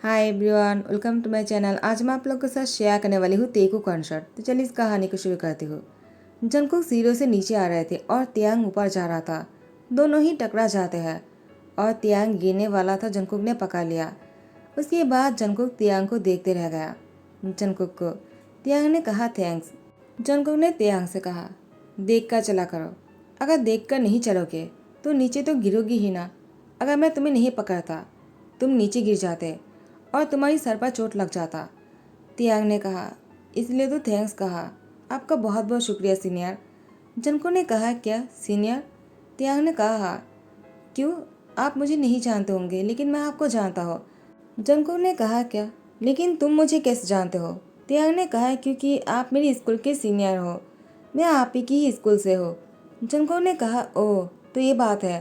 Hi everyone, welcome to my channel. आज मैं आप लोगों के साथ शेयर करने वाली हूँ तेकू कॉन्सर्ट। तो चलिए इस कहानी को शुरू करती हूँ। जंगकुक सीढ़ियों से नीचे आ रहे थे और तियांग ऊपर जा रहा था। दोनों ही टकरा जाते हैं और तियांग गिरने वाला था। जंगकुक ने पकड़ लिया। उसके बाद जंगकुक तियांग को देखते रह गया। जंगकुक को तियांग ने कहा थैंक्स। जंगकुक ने तियांग से कहा देख कर चला करो, अगर देख कर नहीं चलोगे तो नीचे तो गिरोगी ही ना। अगर मैं तुम्हें नहीं पकड़ता तुम नीचे गिर जाते और तुम्हारी सर पर चोट लग जाता। तियांग ने कहा इसलिए तो थैंक्स कहा। आपका बहुत बहुत शुक्रिया सीनियर। जनको ने कहा क्या सीनियर? तियांग ने कहा क्यों, आप मुझे नहीं जानते होंगे लेकिन मैं आपको जानता हूँ। जनको ने कहा क्या, लेकिन तुम मुझे कैसे जानते हो? तियांग ने कहा क्योंकि आप मेरी स्कूल के सीनियर हो, मैं आप ही की स्कूल से हो। जनको ने कहा ओह तो ये बात है।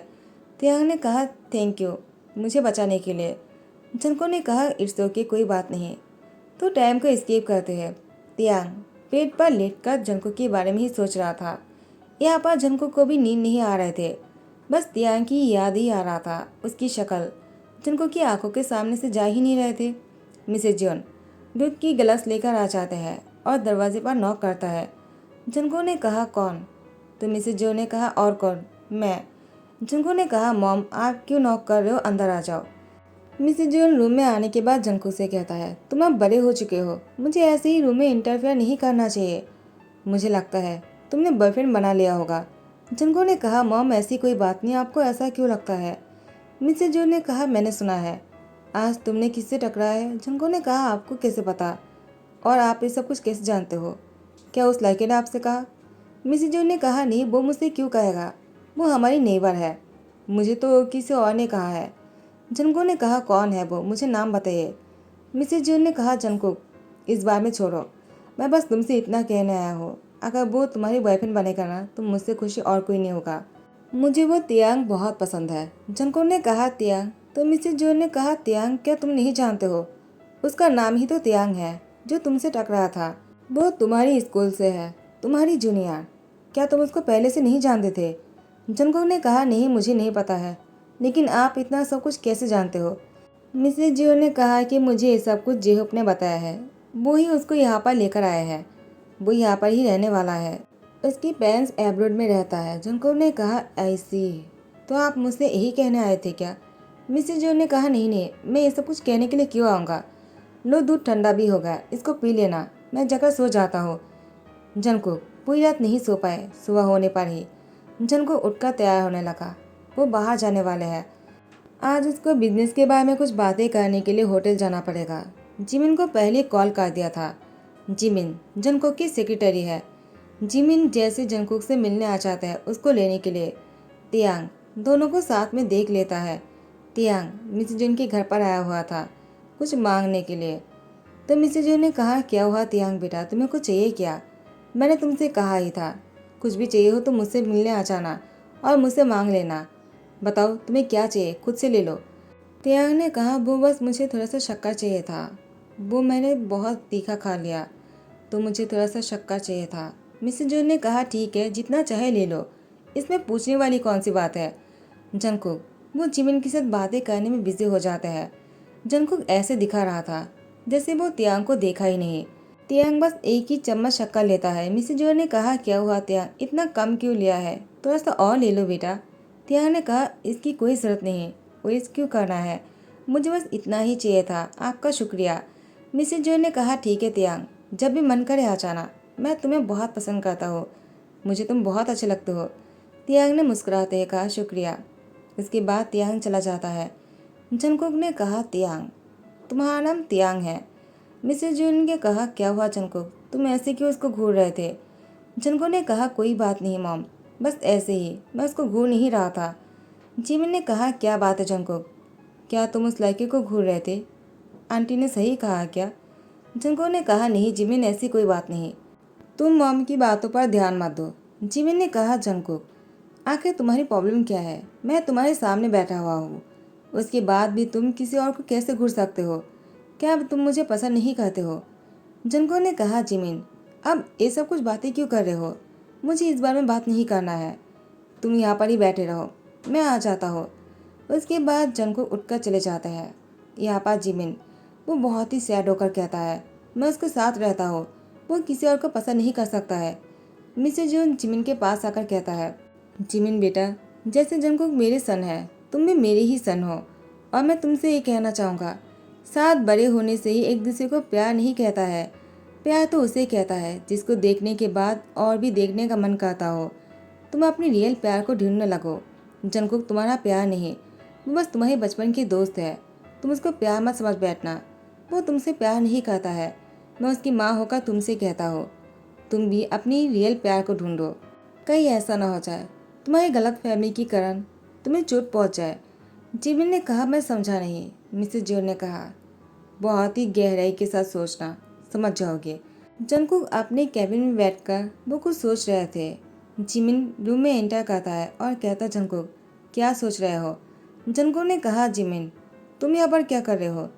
तियांग ने कहा थैंक यू मुझे बचाने के लिए। जनको ने कहा इट्स ओके कोई बात नहीं। तो टाइम को एस्केप करते हैं। तियांग पेट पर लेटकर जनको के बारे में ही सोच रहा था। यहाँ पर जनको को भी नींद नहीं आ रहे थे, बस तियांग की याद ही आ रहा था। उसकी शक्ल जनको की आंखों के सामने से जा ही नहीं रहे थे। मिसेज जॉन दूध की गिलास लेकर आ जाते हैं और दरवाजे पर नॉक करता है। जनको ने कहा कौन? तो मिसेज जो ने कहा और कौन, मैं। जनको ने कहा मॉम आप क्यों नॉक कर रहे हो, अंदर आ जाओ। मिसेज जॉन रूम में आने के बाद जंको से कहता है तुम अब बड़े हो चुके हो, मुझे ऐसे ही रूम में इंटरफेयर नहीं करना चाहिए। मुझे लगता है तुमने बॉयफ्रेंड बना लिया होगा। जंको ने कहा मॉम ऐसी कोई बात नहीं, आपको ऐसा क्यों लगता है? मिसेज जॉन ने कहा मैंने सुना है आज तुमने किससे टकरा है। जंको ने कहा आपको कैसे पता और आप ये सब कुछ कैसे जानते हो? क्या उस लड़के ने आपसे कहा? मिसेज जॉन ने कहा नहीं, वो मुझसे क्यों कहेगा, वो हमारी नेबर है, मुझे तो किसी और ने कहा है। जंको ने कहा कौन है वो, मुझे नाम बताइए। मिसेज जून ने कहा जंकुक इस बार में छोड़ो, मैं बस तुमसे इतना कहने आया हूँ, अगर वो तुम्हारी बॉयफ्रेंड बनेगा ना तो मुझसे खुशी और कोई नहीं होगा। मुझे वो तियांग बहुत पसंद है। जंकुक ने कहा तियांग? तो मिसेज जून ने कहा तियांग क्या तुम नहीं जानते हो? उसका नाम ही तो तियांग है जो तुमसे टकराया था। वो तुम्हारी स्कूल से है, तुम्हारी जूनियर। क्या तुम उसको पहले से नहीं जानते थे? जंकुक ने कहा नहीं मुझे नहीं पता है, लेकिन आप इतना सब कुछ कैसे जानते हो? मिसेज जियो ने कहा कि मुझे ये सब कुछ जेहोप ने बताया है, वो ही उसको यहाँ पर लेकर आया है, वो यहाँ पर ही रहने वाला है। उसकी पेरेंट्स एब्रोड में रहता है। जंकुक ने कहा ऐसी, तो आप मुझसे यही कहने आए थे क्या? मिसेज जियो ने कहा नहीं नहीं, मैं ये सब कुछ कहने के लिए क्यों आऊँगा। लो दूध ठंडा भी हो गया, इसको पी लेना, मैं जगह सो जाता हूँ। जंकुक पूरी रात नहीं सो पाए। सुबह होने पर ही जंकुक उठकर तैयार होने लगा। वो बाहर जाने वाले हैं। आज उसको बिजनेस के बारे में कुछ बातें करने के लिए होटल जाना पड़ेगा। जिमिन को पहले कॉल कर दिया था। जिमिन जंकुक की सेक्रेटरी है। जिमिन जैसे जंकुक से मिलने आ जाता है उसको लेने के लिए। तियांग दोनों को साथ में देख लेता है। तियांग मिस जिन के घर पर आया हुआ था कुछ मांगने के लिए। तो मिसेज ने कहा क्या हुआ तियांग बेटा, तुम्हें कुछ चाहिए क्या? मैंने तुमसे कहा ही था कुछ भी चाहिए हो तो मुझसे मिलने आ जाना और मुझसे मांग लेना। बताओ तुम्हें क्या चाहिए, खुद से ले लो। तियांग ने कहा वो बस मुझे थोड़ा सा शक्कर चाहिए था, वो मैंने बहुत तीखा खा लिया तो मुझे थोड़ा सा शक्कर चाहिए था। मिसेज जो ने कहा ठीक है जितना चाहे ले लो, इसमें पूछने वाली कौन सी बात है। जंकुक वो जिमिन के साथ बातें करने में बिजी हो जाता है। जंकुक ऐसे दिखा रहा था जैसे वो तियांग को देखा ही नहीं। तियांग बस एक ही चम्मच शक्कर लेता है। मिसेज जो ने कहा क्या हुआ तियांग, इतना कम क्यों लिया है, थोड़ा सा और ले लो बेटा। तियांग ने कहा इसकी कोई ज़रूरत नहीं, वेस्ट क्यों करना है, मुझे बस इतना ही चाहिए था, आपका शुक्रिया। मिसेज जो ने कहा ठीक है तियांग, जब भी मन करे आ जाना, मैं तुम्हें बहुत पसंद करता हूँ, मुझे तुम बहुत अच्छे लगते हो। तियांग ने मुस्कुराते हुए कहा शुक्रिया। इसके बाद तियांग चला जाता है। जंकुक ने कहा तियांग तुम्हारा नाम तियांग है? मिसेज जून ने कहा क्या हुआ जंकुक, तुम ऐसे क्यों उसको घूर रहे थे? जंकुक ने कहा कोई बात नहीं मॉम, बस ऐसे ही मैं उसको घूर नहीं रहा था। जिमिन ने कहा क्या बात है जंकुक, क्या तुम उस लड़के को घूर रहे थे? आंटी ने सही कहा क्या? जंकुक ने कहा नहीं जिमिन ऐसी कोई बात नहीं, तुम मॉम की बातों पर ध्यान मत दो। जिमिन ने कहा जंकुक आखिर तुम्हारी प्रॉब्लम क्या है, मैं तुम्हारे सामने बैठा हुआ हूँ, उसके बाद भी तुम किसी और को कैसे घूर सकते हो? क्या अब तुम मुझे पसंद नहीं करते हो? जंकुक ने कहा जिमिन अब ये सब कुछ बातें क्यों कर रहे हो, मुझे इस बारे में बात नहीं करना है, तुम यहाँ पर ही बैठे रहो, मैं आ जाता हूँ। उसके बाद जंकुक उठकर चले जाता है। यहाँ पर जिमिन वो बहुत ही सैड होकर कहता है, मैं उसके साथ रहता हूँ, वो किसी और को पसंद नहीं कर सकता है। मिस्टर जून जिमिन के पास आकर कहता है, जिमिन बेटा, जैसे जंगकुक मेरे सन है, तुम भी मेरे ही सन हो। और मैं तुमसे ये कहना चाहूँगा, साथ बड़े होने से ही एक दूसरे को प्यार नहीं कहता है। प्यार तो उसे कहता है जिसको देखने के बाद और भी देखने का मन करता हो। तुम अपने रियल प्यार को ढूंढने लगो। जंगकुक तुम्हारा प्यार नहीं, वो बस तुम्हारे बचपन की दोस्त है। तुम उसको प्यार मत समझ बैठना, वो तुमसे प्यार नहीं करता है। मैं उसकी माँ होकर तुमसे कहता हूँ, तुम भी अपनी रियल प्यार को ढूंढो। कहीं ऐसा ना हो जाए तुम्हारी गलत फहमी के कारण तुम्हें चोट पहुँच जाए। जिमिन ने कहा, मैं समझा नहीं। मिसेज जोर ने कहा, बहुत ही गहराई के साथ सोचना, समझ जाओगे। जंगकुक अपने कैबिन में बैठकर वो कुछ सोच रहे थे। जिमिन रूम में एंटर करता है और कहता, जंगकुक क्या सोच रहे हो? जंगकुक ने कहा, जिमिन तुम यहाँ पर क्या कर रहे हो?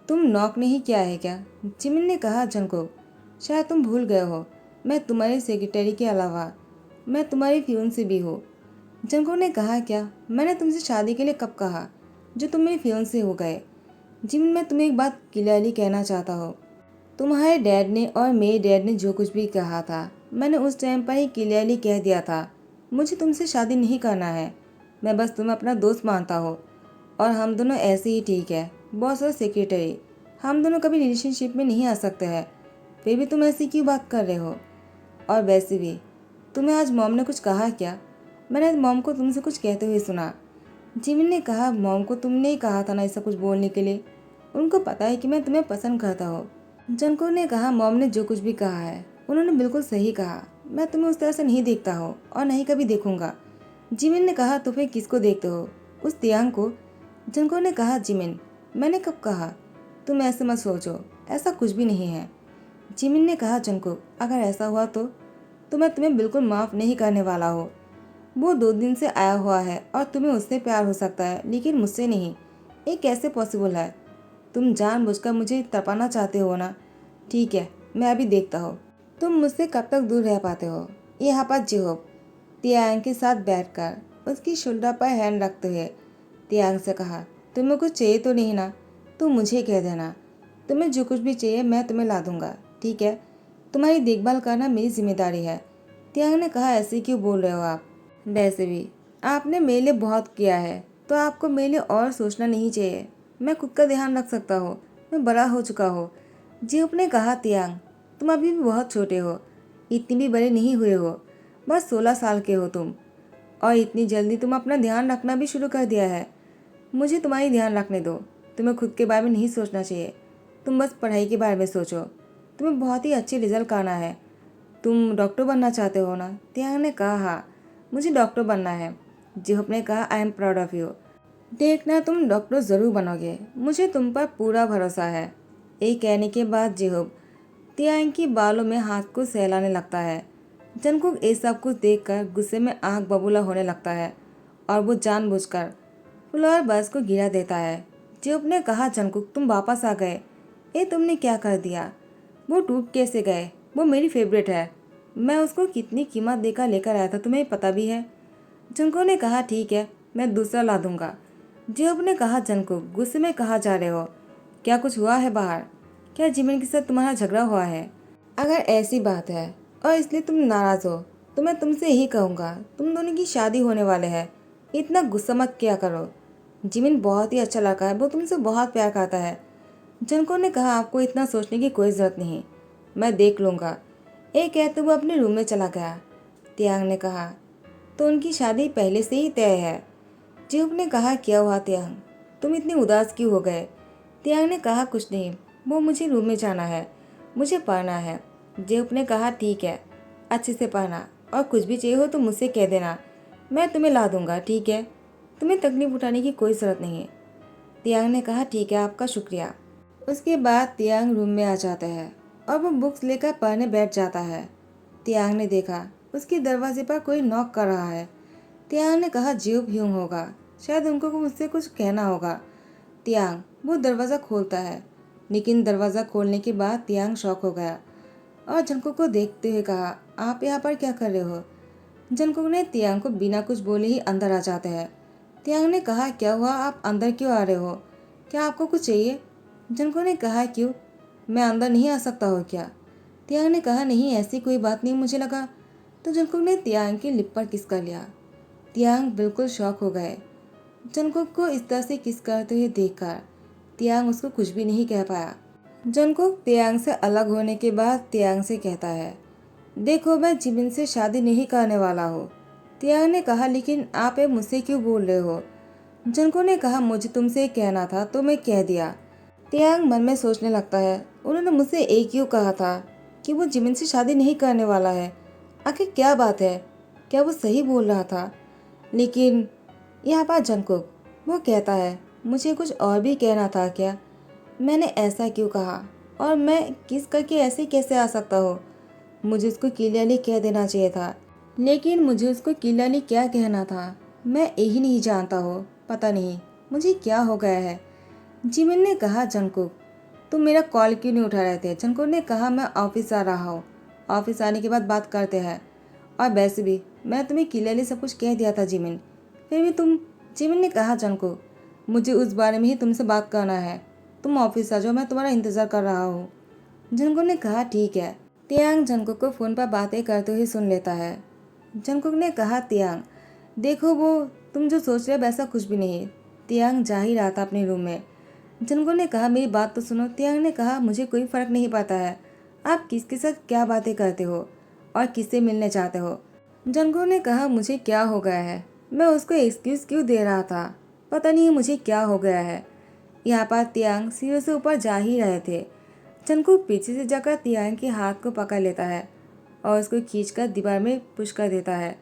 तुम नॉक नहीं किया है क्या? जिमिन ने कहा, जंगकुक शायद तुम भूल गए हो, मैं तुम्हारी सेक्रेटरी के अलावा मैं तुम्हारी फियोंसी भी हूँ। जंगकुक ने कहा, क्या? मैंने तुमसे शादी के लिए कब कहा जो तुम मेरी फियोंसी हो गए? जिमिन, मैं तुम्हें एक बात क्लियरली कहना चाहता हूँ। तुम्हारे डैड ने और मेरे डैड ने जो कुछ भी कहा था, मैंने उस टाइम पर ही क्लियरली कह दिया था। मुझे तुमसे शादी नहीं करना है, मैं बस तुम्हें अपना दोस्त मानता हूँ और हम दोनों ऐसे ही ठीक है, बॉस और सेक्रेटरी। हम दोनों कभी रिलेशनशिप में नहीं आ सकते हैं। फिर भी तुम ऐसी क्यों बात कर रहे हो? और वैसे भी तुम्हें आज मॉम ने कुछ कहा क्या? मैंने मॉम को तुमसे कुछ कहते हुए सुना। जिमिन ने कहा, मॉम को तुमने ही कहा था ना ऐसा कुछ बोलने के लिए, उनको पता है कि मैं तुम्हें पसंद करता हूँ। जंको ने कहा, मॉम ने जो कुछ भी कहा है उन्होंने बिल्कुल सही कहा। मैं तुम्हें उस तरह से नहीं देखता हूँ और नहीं कभी देखूंगा। जिमिन ने कहा, तो फिर किसको देखते हो? उस तियांग को। जंको ने कहा, जिमिन मैंने कब कहा? तुम ऐसे मत सोचो, ऐसा कुछ भी नहीं है। जिमिन ने कहा, जंको अगर ऐसा हुआ तो मैं तुम्हें बिल्कुल माफ़ नहीं करने वाला हूँ। वो 2 दिन से आया हुआ है और तुम्हें उससे प्यार हो सकता है लेकिन मुझसे नहीं। ये कैसे पॉसिबल है? तुम जानबूझकर मुझे तपाना चाहते हो ना? ठीक है, मैं अभी देखता हूँ तुम मुझसे कब तक दूर रह पाते हो। यहाँ पर जिहोब तियांग के साथ बैठकर उसकी शोल्डर पर हैंड रखते हुए तियांग से कहा, तुम्हें कुछ चाहिए तो नहीं ना? तुम मुझे कह देना, तुम्हें जो कुछ भी चाहिए मैं तुम्हें ला दूंगा, ठीक है? तुम्हारी देखभाल करना मेरी जिम्मेदारी है। तियांग ने कहा, ऐसे क्यों बोल रहे हो आप? वैसे भी आपने मेरे लिए बहुत किया है तो आपको मेरे लिए और सोचना नहीं चाहिए। मैं खुद का ध्यान रख सकता हूँ, मैं बड़ा हो चुका हूँ। जियोप ने कहा, तियांग तुम अभी भी बहुत छोटे हो, इतनी भी बड़े नहीं हुए हो, बस 16 साल के हो तुम, और इतनी जल्दी तुम अपना ध्यान रखना भी शुरू कर दिया है। मुझे तुम्हारी ध्यान रखने दो, तुम्हें खुद के बारे में नहीं सोचना चाहिए। तुम बस पढ़ाई के बारे में सोचो, तुम्हें बहुत ही अच्छे रिजल्ट करना है। तुम डॉक्टर बनना चाहते हो ना? तियांग ने कहा, हाँ मुझे डॉक्टर बनना है। जिहोप ने कहा, I am proud of you. देखना तुम डॉक्टर ज़रूर बनोगे, मुझे तुम पर पूरा भरोसा है। ये कहने के बाद जिहोप तियांग की बालों में हाथ को सहलाने लगता है। जंगकुक ये सब कुछ देखकर गुस्से में आंख बबूला होने लगता है और वो जानबूझकर फ्लोर बस को गिरा देता है। जियोप ने कहा, जंगकुक तुम वापस आ गए, ये तुमने क्या कर दिया? वो टूट कैसे गए? वो मेरी फेवरेट है, मैं उसको कितनी कीमत देकर लेकर आया था तुम्हें पता भी है। जंको ने कहा, ठीक है मैं दूसरा ला दूंगा। जियोप ने कहा, जंको गुस्से में कहा जा रहे हो? क्या कुछ हुआ है बाहर? क्या जिमिन के साथ तुम्हारा झगड़ा हुआ है? अगर ऐसी बात है और इसलिए तुम नाराज़ हो तो मैं तुमसे यही कहूँगा, तुम दोनों की शादी होने वाले है, इतना गुस्सा मत किया करो। जिमिन बहुत ही अच्छा लड़का है, वो तुमसे बहुत प्यार करता है। जंको ने कहा, आपको इतना सोचने की कोई ज़रूरत नहीं, मैं देख लूँगा। ये कहते हुए अपने रूम में चला गया। तियांग ने कहा, तो उनकी शादी पहले से ही तय है। जियोप ने कहा, क्या हुआ तियांग, तुम इतने उदास क्यों हो गए? तियांग ने कहा, कुछ नहीं, वो मुझे रूम में जाना है, मुझे पढ़ना है। जियोप ने कहा, ठीक है अच्छे से पढ़ना और कुछ भी चाहिए हो तो मुझसे कह देना, मैं तुम्हें ला दूंगा, ठीक है? तुम्हें तकलीफ उठाने की कोई ज़रूरत नहीं है। तियांग ने कहा, ठीक है आपका शुक्रिया। उसके बाद तियांग रूम में आ जाता है और वो बुक्स लेकर पढ़ने बैठ जाता है। तियांग ने देखा उसके दरवाजे पर कोई नॉक कर रहा है। तियांग ने कहा, जियोप ह्यूंग होगा, शायद उनको मुझसे कुछ कहना होगा। तियांग वो दरवाज़ा खोलता है, लेकिन दरवाज़ा खोलने के बाद तियांग शॉक हो गया और जंकुक को देखते हुए कहा, आप यहाँ पर क्या कर रहे हो? जंकुक ने तियांग को बिना कुछ बोले ही अंदर आ जाते हैं। तियांग ने कहा, क्या हुआ, आप अंदर क्यों आ रहे हो? क्या आपको कुछ चाहिए? जंको ने कहा, क्यों, मैं अंदर नहीं आ सकता हो क्या? तियांग ने कहा, नहीं ऐसी कोई बात नहीं, मुझे लगा। तो जंकुक ने तियांग की लिप पर किस कर लिया। तियांग बिल्कुल शॉक हो गए। जंकुक को इस तरह से किस करते हुए देखकर तियांग उसको कुछ भी नहीं कह पाया। जंकुक तियांग से अलग होने के बाद तियांग से कहता है, देखो मैं जिमिन से शादी नहीं करने वाला हूँ। तियांग ने कहा, लेकिन आप ये मुझसे क्यों बोल रहे हो? जंकुक ने कहा, मुझे तुमसे कहना था तो मैं कह दिया। तियांग मन में सोचने लगता है, उन्होंने मुझसे एक क्यों कहा था कि वो जिमिन से शादी नहीं करने वाला है? आखिर क्या बात है? क्या वो सही बोल रहा था? लेकिन यहाँ पर जंकुक वो कहता है, मुझे कुछ और भी कहना था क्या? मैंने ऐसा क्यों कहा? और मैं किस करके ऐसे कैसे आ सकता हो? मुझे उसको क्लियरली कह देना चाहिए था। लेकिन मुझे उसको क्लियरली क्या कहना था मैं यही नहीं जानता हो। पता नहीं मुझे क्या हो गया है। जिमिन ने कहा, जंकुक तुम मेरा कॉल क्यों नहीं उठा रहे थे? जंकुक ने कहा, मैं ऑफिस आ रहा हूँ, ऑफिस आने के बाद बात करते हैं। और वैसे भी मैं तुम्हें क्लियरली सब कुछ कह दिया था जिमिन, फिर भी तुम। जिमिन ने कहा, जंकुक मुझे उस बारे में ही तुमसे बात करना है, तुम ऑफिस आ जाओ, मैं तुम्हारा इंतज़ार कर रहा हूँ। जंकुक ने कहा, ठीक है। तियांग जंकुक को फ़ोन पर बातें करते हुए सुन लेता है। जंकुक ने कहा, तियांग देखो वो तुम जो सोच रहे हो वैसा कुछ भी नहीं। तियांग जा ही रहा था अपने रूम में। जंकुक ने कहा, मेरी बात तो सुनो। तियांग ने कहा, मुझे कोई फ़र्क नहीं पड़ता है आप किसके साथ क्या बातें करते हो और किससे मिलने चाहते हो। जंकुक ने कहा, मुझे क्या हो गया है? मैं उसको एक्सक्यूज़ क्यों दे रहा था? पता नहीं मुझे क्या हो गया है। यहाँ पर तियांग सीढ़ियों से ऊपर जा ही रहे थे। जंकुक पीछे से जाकर तियांग के हाथ को पकड़ लेता है और उसको खींचकर दीवार में पुश कर देता है।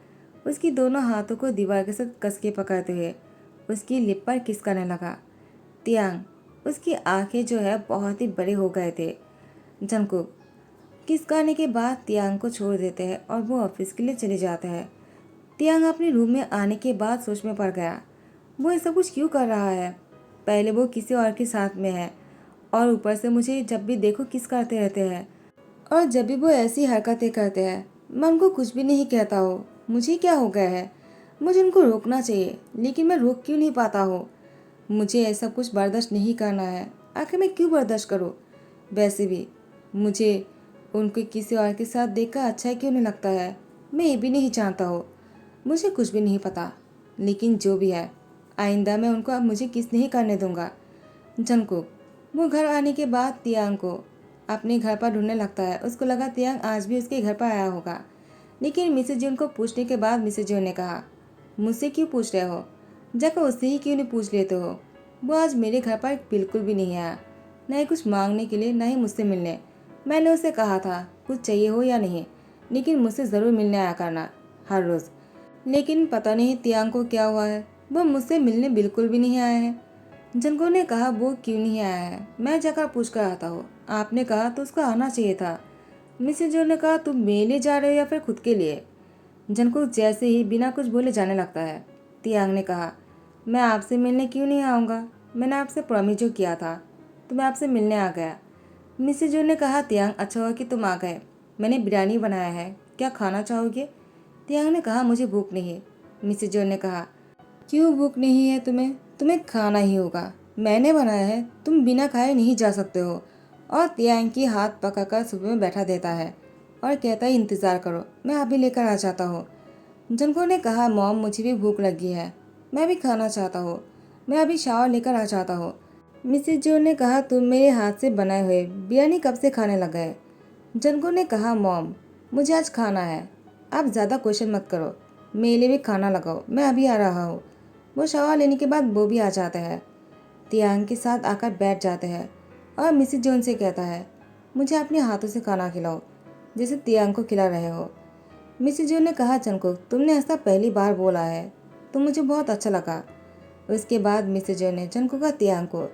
उसकी दोनों हाथों को दीवार के साथ कस के पकड़ते हुए उसकी लिप पर किस करने लगा। तियांग उसकी आंखें जो है बहुत ही बड़े हो गए थे। जंकुक किस करने के बाद तियांग को छोड़ देते हैं और वो ऑफिस के लिए चले जाते हैं। तियांग अपने रूम में आने के बाद सोच में पड़ गया, वो ऐसा कुछ क्यों कर रहा है? पहले वो किसी और के साथ में है और ऊपर से मुझे जब भी देखो किस करते रहते हैं, और जब भी वो ऐसी हरकतें करते हैं मैं उनको कुछ भी नहीं कहता हूँ। मुझे क्या हो गया है? मुझे उनको रोकना चाहिए लेकिन मैं रोक क्यों नहीं पाता हूँ? मुझे ऐसा कुछ बर्दाश्त नहीं करना है। आखिर मैं क्यों बर्दाश्त करूँ? वैसे भी मुझे उनको किसी और के साथ देखकर अच्छा क्यों नहीं लगता है? मैं ये भी नहीं जानता हूँ। मुझे कुछ भी नहीं पता, लेकिन जो भी है आइंदा मैं उनको अब मुझे किस नहीं करने दूंगा। जंकुक वो घर आने के बाद तियांग को अपने घर पर ढूंढने लगता है। उसको लगा तियांग आज भी उसके घर पर आया होगा। लेकिन मिसेज जून को पूछने के बाद मिसेज जून ने कहा, मुझसे क्यों पूछ रहे हो? जाकर उससे ही क्यों नहीं पूछ लेते हो? वो आज मेरे घर पर बिल्कुल भी नहीं आया, न ही कुछ मांगने के लिए न ही मुझसे मिलने। मैंने उसे कहा था कुछ चाहिए हो या नहीं, लेकिन मुझसे ज़रूर मिलने आया करना हर रोज़। लेकिन पता नहीं तियांग को क्या हुआ है, वो मुझसे मिलने बिल्कुल भी नहीं आया है। जंको ने कहा, वो क्यों नहीं आया है? मैं जाकर पूछ कर आता हूँ। आपने कहा तो उसको आना चाहिए था। मिसेज जो ने कहा, तुम मेरे लिए जा रहे हो या फिर खुद के लिए? जंको जैसे ही बिना कुछ बोले जाने लगता है। तियांग ने कहा, मैं आपसे मिलने क्यों नहीं आऊँगा? मैंने आपसे प्रॉमिस जो किया था तो मैं आपसे मिलने आ गया। मिसेज जो ने कहा, तियांग अच्छा हुआ कि तुम आ गए। मैंने बिरयानी बनाया है, क्या खाना चाहोगे? तियांग ने कहा, मुझे भूख नहीं है। मिसेज जो ने कहा, क्यों भूख नहीं है तुम्हें? तुम्हें खाना ही होगा, मैंने बनाया है, तुम बिना खाए नहीं जा सकते हो। और तियांग की हाथ पकड़कर सुबह में बैठा देता है और कहता है, इंतज़ार करो, मैं अभी लेकर आ जाता हूँ। जंको ने कहा, मॉम मुझे भी भूख लगी है, मैं भी खाना चाहता हूँ, मैं अभी शावर लेकर आ जाता हूँ। मिसेज जो ने कहा, तुम मेरे हाथ से बनाए हुए बिरयानी कब से खाने लग गए? जंको ने कहा, मॉम मुझे आज खाना है, आप ज़्यादा क्वेश्चन मत करो, मेरे लिए भी खाना लगाओ, मैं अभी आ रहा हूँ। वो शावर लेने के बाद वो भी आ जाता है, तियांग के साथ आकर बैठ जाते हैं और मिसेज जोन से कहता है, मुझे अपने हाथों से खाना खिलाओ जैसे तियांग को खिला रहे हो। मिसेज जोन ने कहा, जंकुक तुमने ऐसा पहली बार बोला है तो मुझे बहुत अच्छा लगा। उसके बाद मिसेज जोन ने जंकुक का तियांग को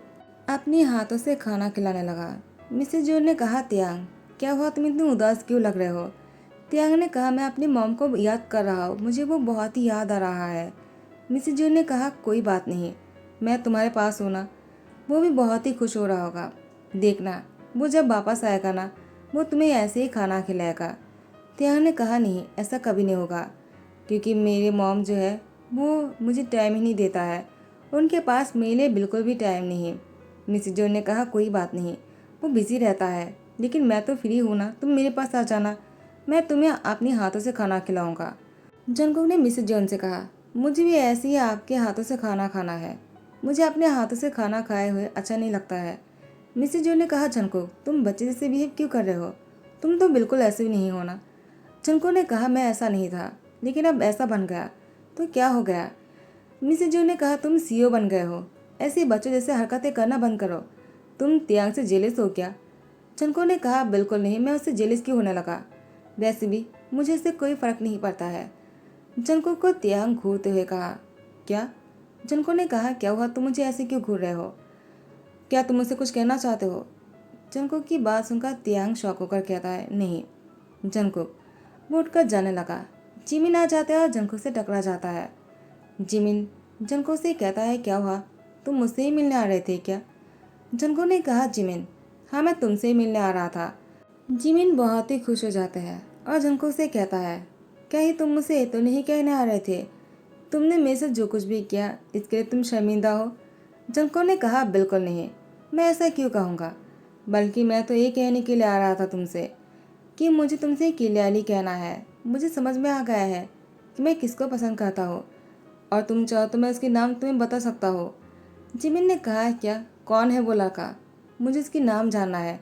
अपने हाथों से खाना खिलाने लगा। मिसेज जोन ने कहा, तियांग क्या हुआ, तुम इतने उदास क्यों लग रहे हो? तियांग ने कहा, मैं अपनी मॉम को याद कर रहा हूँ, मुझे वो बहुत ही याद आ रहा है। मिसेज जून ने कहा, कोई बात नहीं, मैं तुम्हारे पास हूँ ना। वो भी बहुत ही खुश हो रहा होगा, देखना वो जब वापस आएगा ना वो तुम्हें ऐसे ही खाना खिलाएगा। तियांग ने कहा, नहीं ऐसा कभी नहीं होगा, क्योंकि मेरे मॉम जो है वो मुझे टाइम ही नहीं देता है, उनके पास मेरे लिए बिल्कुल भी टाइम नहीं है। मिसेज जो ने कहा कोई बात नहीं, वो बिजी रहता है, लेकिन मैं तो फ्री हूँ ना, तुम मेरे पास आ जाना, मैं तुम्हें अपने हाथों से खाना खिलाऊंगा। जंगकुक ने मिसेज जॉन से कहा, मुझे भी ऐसे ही आपके हाथों से खाना खाना है, मुझे अपने हाथों से खाना खाए हुए अच्छा नहीं लगता है। मिसेज जॉन ने कहा, जंगकुक तुम बच्चे जैसे बिहेव क्यों कर रहे हो, तुम तो बिल्कुल ऐसे भी नहीं हो ना। जंगकुक ने कहा, मैं ऐसा नहीं था, लेकिन अब ऐसा बन गया तो क्या हो गया। मिसेज जॉन ने कहा, तुम सीईओ बन गए हो, ऐसे बच्चों जैसे हरकतें करना बंद करो, तुम तियांग से जेलस हो क्या। जंगकुक ने कहा, बिल्कुल नहीं, मैं उससे जेलस क्यों होने लगा, वैसे भी मुझे इससे कोई फर्क नहीं पड़ता है। जंगकुक को तियांग घूरते हुए कहा, क्या। जंगकुक ने कहा, क्या हुआ, तुम मुझे ऐसे क्यों घूर रहे हो, क्या तुम मुझसे कुछ कहना चाहते हो। जंगकुक की बात सुनकर तियांग शौक होकर कहता है, नहीं। जंगकुक वो उठकर जाने लगा। जिमिन आ जाता है और जंगकुक से टकरा जाता है। जिमिन जंगकुक से कहता है, क्या हुआ, तुम मुझसे ही मिलने आ रहे थे क्या। जंगकुक ने कहा, जिमिन हाँ, मैं तुमसे ही मिलने आ रहा था। जिमिन बहुत ही खुश हो जाता है और जंगकुक से कहता है, क्या ही तुम मुझसे ये तो नहीं कहने आ रहे थे, तुमने मेरे से जो कुछ भी किया इसके लिए तुम शर्मिंदा हो। जंगकुक ने कहा, बिल्कुल नहीं, मैं ऐसा क्यों कहूँगा, बल्कि मैं तो ये कहने के लिए आ रहा था तुमसे कि मुझे तुमसे क्लियरली कहना है, मुझे समझ में आ गया है कि मैं किसको पसंद करता हूँ, और तुम चाहो तो मैं उसके नाम तुम्हें बता सकता हो। जिमिन ने कहा, क्या, कौन है वो लड़का, मुझे इसकी नाम जानना है,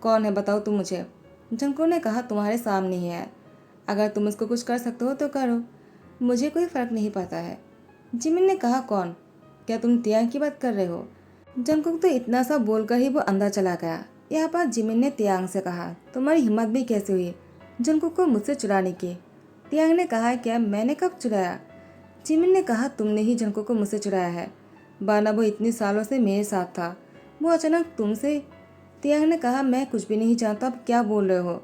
कौन है बताओ तुम मुझे। जंगकुक ने कहा, तुम्हारे सामने ही है, अगर तुम उसको कुछ कर सकते हो तो करो, मुझे कोई फर्क नहीं पड़ता है। जिमिन ने कहा, कौन, क्या तुम तियांग की बात कर रहे हो। जंगकुक तो इतना सा बोलकर ही वो अंदर चला गया। यहाँ पर जिमिन ने तियांग से कहा, तुम्हारी हिम्मत भी कैसे हुई जंगकुक को मुझसे चुराने की। तियांग ने कहा, क्या मैंने कब चुराया। जिमिन ने कहा, तुमने ही जंगकुक को मुझसे चुराया है, वरना वो इतने सालों से मेरे साथ था, वो अचानक तुमसे। तियांग ने कहा, मैं कुछ भी नहीं जानता, अब क्या बोल रहे हो।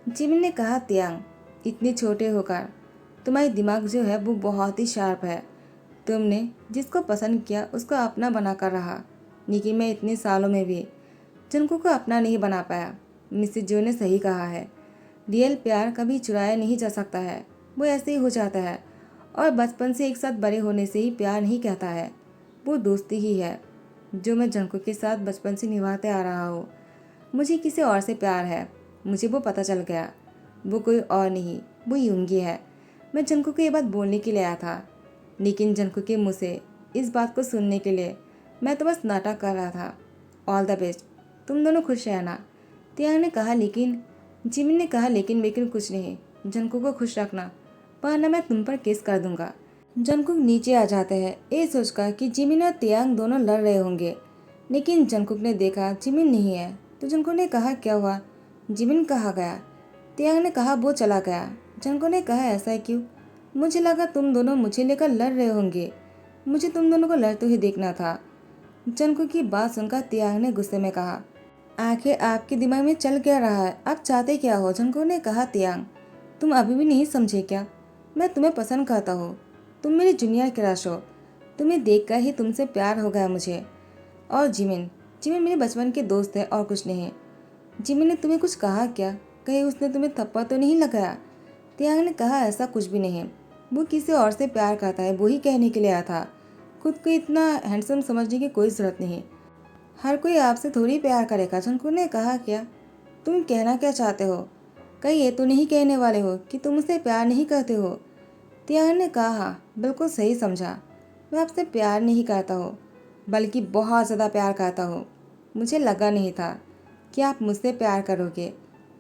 जिमिन ने कहा, तियांग इतने छोटे होकर तुम्हारी दिमाग जो है वो बहुत ही शार्प है, तुमने जिसको पसंद किया उसको अपना बनाकर रहा, लेकिन मैं इतने सालों में भी जंगकुक को अपना नहीं बना पाया। मिसेज जो ने सही कहा है, रियल प्यार कभी चुराया नहीं जा सकता है, वो ऐसे ही हो जाता है, और बचपन से एक साथ बड़े होने से ही प्यार नहीं कहता है, वो दोस्ती ही है जो मैं जंगकुक के साथ बचपन से निभाते आ रहा हूँ। मुझे किसी और से प्यार है, मुझे वो पता चल गया, वो कोई और नहीं, वो यूंगी है। मैं जंगकुक को ये बात बोलने के लिए आया था, लेकिन जंगकुक के मुँह से इस बात को सुनने के लिए मैं तो बस नाटक कर रहा था। ऑल द बेस्ट, तुम दोनों खुश रहना। तियांग ने कहा, लेकिन जिमिन ने कहा, लेकिन कुछ नहीं, जंगकुक को खुश रखना, वरना मैं तुम पर केस कर दूंगा। जंगकुक नीचे आ जाते हैं ये सोचकर कि जिमिन और तियांग दोनों लड़ रहे होंगे, लेकिन जंगकुक ने देखा जिमिन नहीं है तो जंगकुक ने कहा, क्या हुआ, जिमिन कहाँ गया। तियांग ने कहा, वो चला गया। जंगकुक ने कहा, ऐसा क्यों, मुझे लगा तुम दोनों मुझे लेकर लड़ रहे होंगे, मुझे तुम दोनों को लड़ते हुए देखना था। जंगकुक की बात सुनकर तियांग ने गुस्से में कहा, आखिर आपके दिमाग में चल क्या रहा है, आप चाहते क्या हो। जंगकुक ने कहा, तियांग तुम अभी भी नहीं समझे क्या, मैं तुम्हें पसंद करता हूँ, तुम मेरी जूनियर क्रश हो, तुम्हें देखकर ही तुमसे प्यार हो गया मुझे। और जिमिन जिमिन मेरे बचपन के दोस्त है और कुछ नहीं। जिमिन ने तुम्हें कुछ कहा क्या, कहीं उसने तुम्हें थप्पड़ तो नहीं लगाया। तियांग ने कहा, ऐसा कुछ भी नहीं, वो किसी और से प्यार करता है, वो ही कहने के लिए आया था, खुद को इतना हैंडसम समझने की कोई ज़रूरत नहीं, हर कोई आपसे थोड़ी प्यार करेगा। जंगकुक ने कहा, क्या तुम कहना क्या चाहते हो, कहीं ये तो नहीं कहने वाले हो कि तुम मुझसे प्यार नहीं करते हो। तियांग ने कहा, हाँ बिल्कुल सही समझा, मैं आपसे प्यार नहीं करता हूँ, बल्कि बहुत ज़्यादा प्यार करता हूँ। मुझे लगा नहीं था कि आप मुझसे प्यार करोगे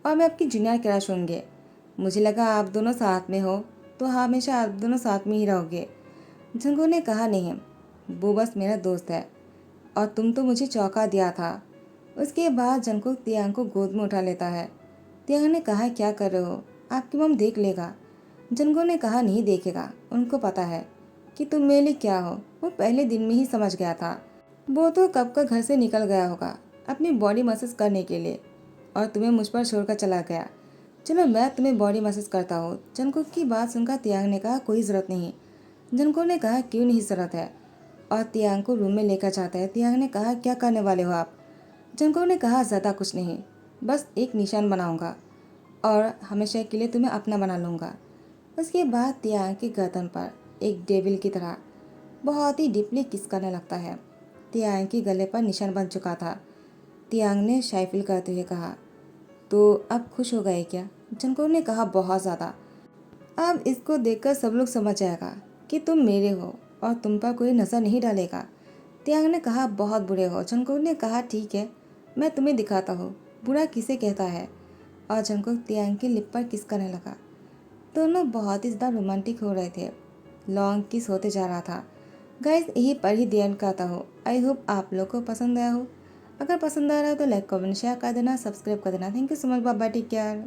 और मैं आपकी जूनियर क्रश होंगे, मुझे लगा आप दोनों साथ में हो तो हमेशा आप दोनों साथ में ही रहोगे। जंगकुक ने कहा, नहीं, वो बस मेरा दोस्त है और तुम तो मुझे चौंका दिया था। उसके बाद जंगकुक तियांग को गोद में उठा लेता है। तियांग ने कहा, क्या कर रहे हो, आपकी मम देख लेगा। जंगकुक ने कहा, नहीं देखेगा, उनको पता है कि तुम मेरे लिए क्या हो, वो पहले दिन में ही समझ गया था, वो तो कब का घर से निकल गया होगा अपनी बॉडी मसाज करने के लिए और तुम्हें मुझ पर छोड़कर चला गया। चलो मैं तुम्हें बॉडी मसाज करता हूँ। जंगकुक की बात सुनकर तियांग ने कहा, कोई ज़रूरत नहीं। जंगकुक ने कहा, क्यों नहीं ज़रूरत है, और तियांग को रूम में लेकर जाता है। तियांग ने कहा, क्या करने वाले हो आप। जंगकुक ने कहा, ज़्यादा कुछ नहीं, बस एक निशान बनाऊंगा और हमेशा के लिए तुम्हें अपना बना लूँगा। उसके बाद तियांग की गर्दन पर एक डेविल की तरह बहुत ही डीपली किस करने लगता है। तियांग के गले पर निशान बन चुका था। तियांग ने शाय फील करते हुए कहा, तो अब खुश हो गए क्या? जंगकुक ने कहा, बहुत ज़्यादा। अब इसको देखकर सब लोग समझ जाएगा कि तुम मेरे हो और तुम पर कोई नज़र नहीं डालेगा। तियांग ने कहा, बहुत बुरे हो। जंगकुक ने कहा, ठीक है, मैं तुम्हें दिखाता हूँ बुरा किसे कहता है। और जंगकुक तियांग की लिप पर किस करने लगा। दोनों बहुत ही ज़्यादा रोमांटिक हो रहे थे। लॉन्ग किस होते जा रहा था। गाइस, यही पर ही दी एंड करता हूँ। आई होप आप लोग को पसंद आया हो। अगर पसंद आ रहा हो तो लाइक कमेंट शेयर कर देना, सब्सक्राइब कर देना। Thank you so much, bye bye, take care.